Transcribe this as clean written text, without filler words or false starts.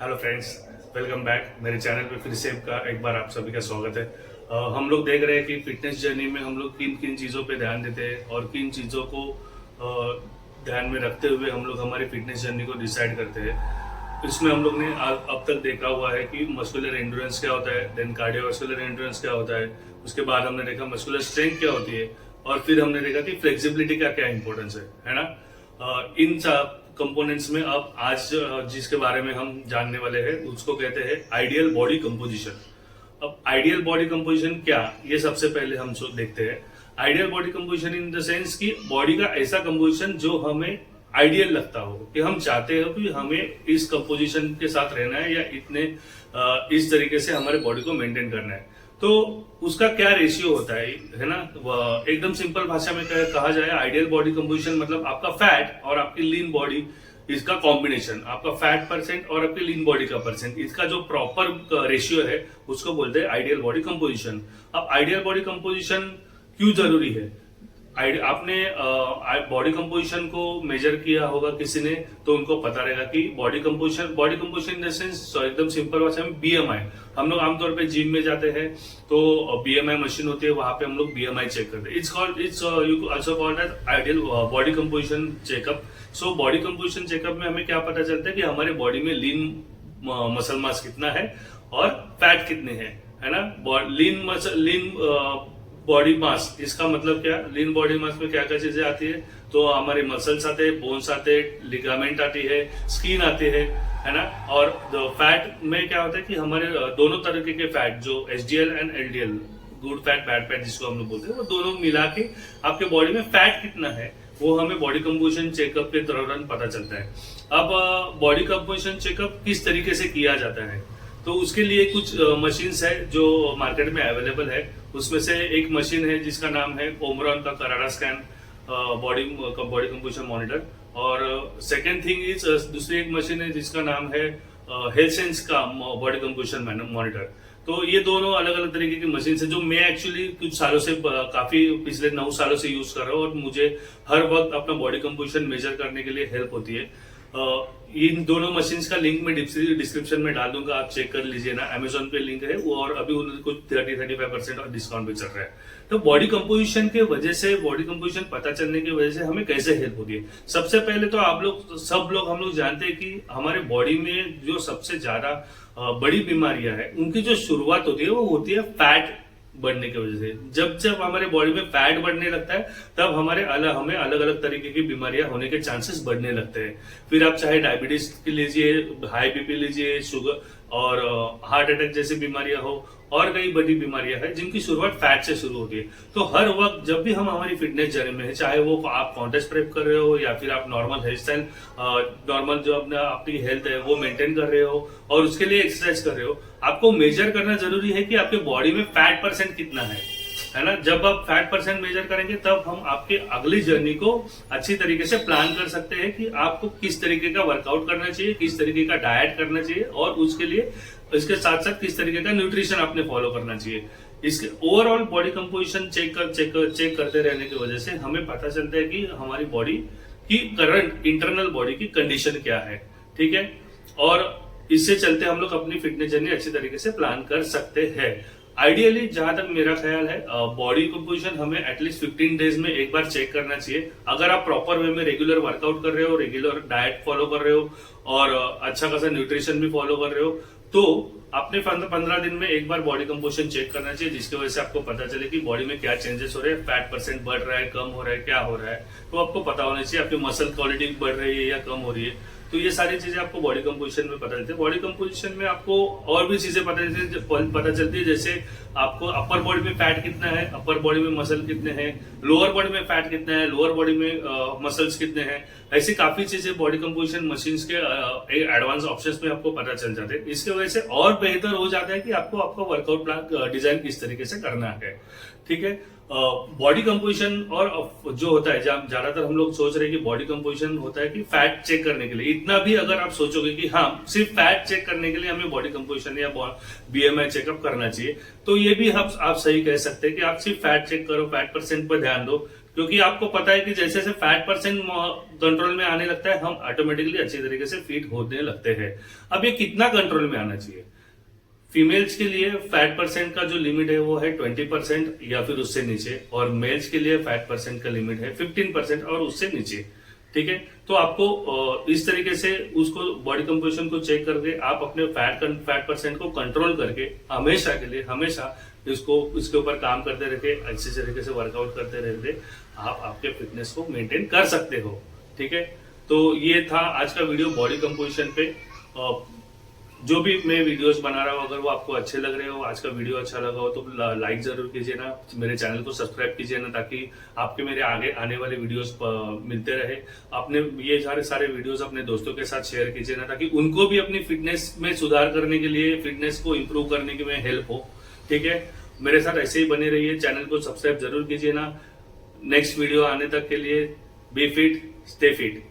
Hello friends, welcome back मेरे channel पे फिर से एक बार आप सभी का स्वागत है। हम लोग देख रहे हैं कि फिटनेस जर्नी में हम लोग किन किन चीज़ों पे ध्यान देते हैं और किन चीज़ों को ध्यान में रखते हुए हम लोग हमारी फिटनेस जर्नी को डिसाइड करते हैं। इसमें हम लोग ने अब तक देखा हुआ है कि मस्कुलर एंड्योरेंस क्या होता है, देन कार्डियोवास्कुलर एंड्योरेंस क्या होता है, उसके बाद हमने देखा मस्कुलर स्ट्रेंथ क्या होती है और फिर हमने देखा कि फ्लेक्सिबिलिटी का क्या इंपॉर्टेंस है ना। इन कंपोनेंट्स में अब आज जिसके बारे में हम जानने वाले हैं उसको कहते हैं आइडियल बॉडी कंपोजिशन। अब आइडियल बॉडी कंपोजिशन क्या, ये सबसे पहले हम देखते हैं। Ideal body composition in the sense कि बॉडी का ऐसा कंपोजिशन जो हमें आइडियल लगता हो, कि हम चाहते हो कि हमें इस कंपोजिशन के साथ रहना है या इस तरीके से हमारे बॉडी को मेंटेन करना है। तो उसका क्या रेशियो होता है ना। एकदम सिंपल भाषा में कहा जाए, आइडियल बॉडी कंपोजिशन मतलब आपका फैट और आपकी लीन बॉडी, इसका कॉम्बिनेशन, आपका फैट परसेंट और आपकी लीन बॉडी का परसेंट, इसका जो प्रॉपर रेशियो है उसको बोलते हैं आइडियल बॉडी कंपोजिशन। अब आइडियल बॉडी कंपोजिशन क्यों जरूरी है? आपने बॉडी कंपोजिशन को मेजर किया होगा किसी ने, तो उनको पता रहेगा कि body composition in the sense, एकदम सिंपल भाषा में बीएमआई। हम लोग आमतौर पे जिम में जाते हैं तो बीएमआई मशीन होती है, वहां पे हम लोग बीएमआई चेक करते हैं। It's you also called as ideal body composition checkup. So body composition checkup में हमें क्या पता चलता है कि हमारे बॉडी में लीन मसल मास कितना है और फैट कितने हैं, है ना। लीन बॉडी मास, इसका मतलब क्या, लीन बॉडी मास में क्या क्या चीजें आती है, तो हमारे मसल्स आते हैं, बोन्स आते हैं, लिगामेंट आती है, स्किन आती है ना। और फैट में क्या होता है कि हमारे दोनों तरीके के फैट, जो HDL and LDL, good fat bad fat जिसको हम लोग बोलते हैं, वो दोनों मिला के आपके बॉडी में फैट कितना है वो हमें बॉडी कंपोजिशन चेकअप के दौरान पता चलता है। अब बॉडी कंपोजिशन चेकअप किस तरीके से किया जाता है, तो उसके लिए कुछ मशीन्स है जो मार्केट में अवेलेबल है। उसमें से एक मशीन है जिसका नाम है ओमरॉन का करारा स्कैन बॉडी कंपोजिशन मॉनिटर, और सेकेंड थिंग इज दूसरी एक मशीन है जिसका नाम है हेल्सेंस का बॉडी कंपोजिशन मॉनिटर। तो ये दोनों अलग अलग तरीके की मशीन है जो मैं एक्चुअली कुछ सालों से, काफी पिछले 9 सालों से यूज कर रहा हूँ और मुझे हर वक्त अपना बॉडी कंपोजिशन मेजर करने के लिए हेल्प होती है। इन दोनों मशीन्स का लिंक मैं डिस्क्रिप्शन में डाल दूंगा, आप चेक कर लीजिए ना। अमेजोन पे लिंक है वो, और अभी उन्होंने कुछ 30-35% और डिस्काउंट भी चल रहा है। तो बॉडी कंपोजिशन के वजह से, बॉडी कंपोजिशन पता चलने की वजह से हमें कैसे हेल्प होती है। सबसे पहले तो हम लोग जानते हैं कि हमारे बॉडी में जो सबसे ज्यादा बड़ी बीमारियां है उनकी जो शुरुआत होती है वो होती है फैट बढ़ने की वजह से। जब हमारे बॉडी में फैट बढ़ने लगता है तब हमें अलग अलग तरीके की बीमारियां होने के चांसेस बढ़ने लगते हैं। फिर आप चाहे डायबिटीज की लीजिए, हाई बीपी लीजिए, शुगर और हार्ट अटैक जैसी बीमारियां हो, और कई बड़ी बीमारियां हैं जिनकी शुरुआत फैट से शुरू होती है। तो हर वक्त जब भी हम हमारी फिटनेस जर्नी में है, चाहे वो आप कॉन्टेस्ट प्रेप कर रहे हो या फिर आप नॉर्मल हेयर स्टाइल, नॉर्मल जो आपकी हेल्थ है वो मेंटेन कर रहे हो और उसके लिए एक्सरसाइज कर रहे हो, आपको मेजर करना जरूरी है कि आपके बॉडी में फैट परसेंट कितना है ना। जब आप फैट परसेंट मेजर करेंगे तब हम आपके अगली जर्नी को अच्छी तरीके से प्लान कर सकते हैं कि आपको किस तरीके का वर्कआउट करना चाहिए, किस तरीके का डाइट करना चाहिए, और उसके लिए इसके साथ साथ किस तरीके का न्यूट्रिशन आपने फॉलो करना चाहिए। इसके ओवरऑल बॉडी कंपोजिशन चेक करते रहने की वजह से हमें पता चलता है कि हमारी बॉडी की करंट इंटरनल बॉडी की कंडीशन क्या है, ठीक है। और इससे चलते हम लोग अपनी फिटनेस जर्नी अच्छी तरीके से प्लान कर सकते हैं। आइडियली जहां तक मेरा ख्याल है, बॉडी कंपोजिशन हमें एटलीस्ट 15 डेज में एक बार चेक करना चाहिए। अगर आप प्रॉपर वे में रेगुलर वर्कआउट कर रहे हो, रेगुलर डाइट फॉलो कर रहे हो और अच्छा खासा न्यूट्रिशन भी फॉलो कर रहे हो, तो आपने 15 दिन में एक बार बॉडी कंपोजिशन चेक करना चाहिए, जिसकी वजह से आपको पता चले कि बॉडी में क्या चेंजेस हो रहे हैं, फैट परसेंट बढ़ रहा है, कम हो रहा है, क्या हो रहा है। तो आपको पता होना चाहिए आपकी मसल क्वालिटी बढ़ रही है या कम हो रही है। तो ये सारी चीजें आपको बॉडी कंपोजिशन में पता चलती है। बॉडी कंपोजिशन में आपको और भी चीजें पता चलती है, जैसे आपको अपर बॉडी में फैट कितना है, अपर बॉडी में मसल कितने हैं, लोअर बॉडी में फैट कितना है, लोअर बॉडी में मसल्स कितने हैं। ऐसी काफी चीजें बॉडी कंपोजिशन मशीन्स के एडवांस ऑप्शंस में आपको पता चल जाते हैं। इसकी वजह से और बेहतर हो जाता है कि आपको आपका वर्कआउट प्लान डिजाइन किस तरीके से करना है, ठीक है। बॉडी कंपोजिशन और जो होता है, ज्यादातर हम लोग सोच रहे हैं कि बॉडी कंपोजिशन होता है कि फैट चेक करने के लिए। इतना भी अगर आप सोचोगे कि हाँ सिर्फ फैट चेक करने के लिए हमें बॉडी कंपोजिशन या बीएमआई चेकअप करना चाहिए, तो ये भी आप सही कह सकते हैं कि आप सिर्फ फैट चेक करो, फैट परसेंट पर ध्यान दो, क्योंकि आपको पता है कि जैसे जैसे फैट परसेंट कंट्रोल में आने लगता है, हम ऑटोमेटिकली अच्छी तरीके से फिट होने लगते हैं। अब ये कितना कंट्रोल में आना चाहिए? फीमेल्स के लिए फैट परसेंट का जो लिमिट है वो है 20% या फिर उससे नीचे, और मेल्स के लिए फैट परसेंट का लिमिट है 15% और उससे नीचे। ठीक है, तो आपको इस तरीके से उसको बॉडी कंपोजिशन को चेक करके आप अपने फैट परसेंट को कंट्रोल करके हमेशा के लिए हमेशा इसके ऊपर काम करते रहते, अच्छे तरीके से वर्कआउट करते रहते, आप आपके फिटनेस को मेंटेन कर सकते हो। ठीक है, तो ये था आज का वीडियो बॉडी कंपोजिशन पे। जो भी मैं वीडियोस बना रहा हूँ, अगर वो आपको अच्छे लग रहे हो, आज का वीडियो अच्छा लगा हो तो लाइक जरूर कीजिए ना, मेरे चैनल को सब्सक्राइब कीजिए ना, ताकि आपके मेरे आगे आने वाले वीडियोस मिलते रहे। आपने ये सारे वीडियोस अपने दोस्तों के साथ शेयर कीजिए ना, ताकि उनको भी अपनी फिटनेस में सुधार करने के लिए, फिटनेस को इम्प्रूव करने की में हेल्प हो। ठीक है, मेरे साथ ऐसे ही बने रहिए, चैनल को सब्सक्राइब जरूर कीजिए ना। नेक्स्ट वीडियो आने तक के लिए बी फिट, स्टे फिट।